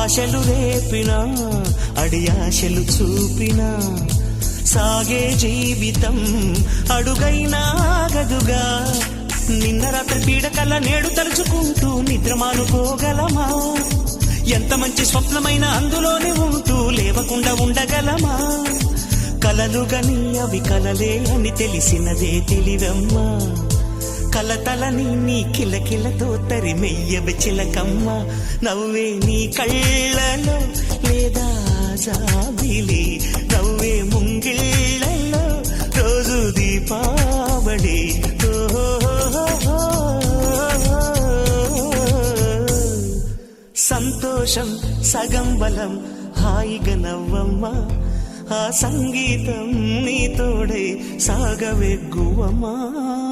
ఆశలు రేపినా అడియాశలు చూపినా సాగే జీవితం అడుగైనా ఆగదుగా. నిన్న రాత్రి పీడకల నేడు తలుచుకుంటూ నిద్రమానుకోగలమా? ఎంత మంచి స్వప్నమైన అందులోనే ఉంటూ లేవకుండా ఉండగలమా? కలలుగని అవి కలలే అని తెలిసినదే తెలివమ్మా. కలతలని నీ కిలకిలతో తరిమెయ్యవి చిలకమ్మ. నవ్వే నీ కళ్ళలో లేదా జాబిలి, నవ్వే ముంగిళ్ళలో రోజు దీపావళి. సంతోషం సగం బలం, హాయిగా నవ్వమ్మా. ఆ సంగీతం నీ తోడై సాగవెగ్గువమ్మా.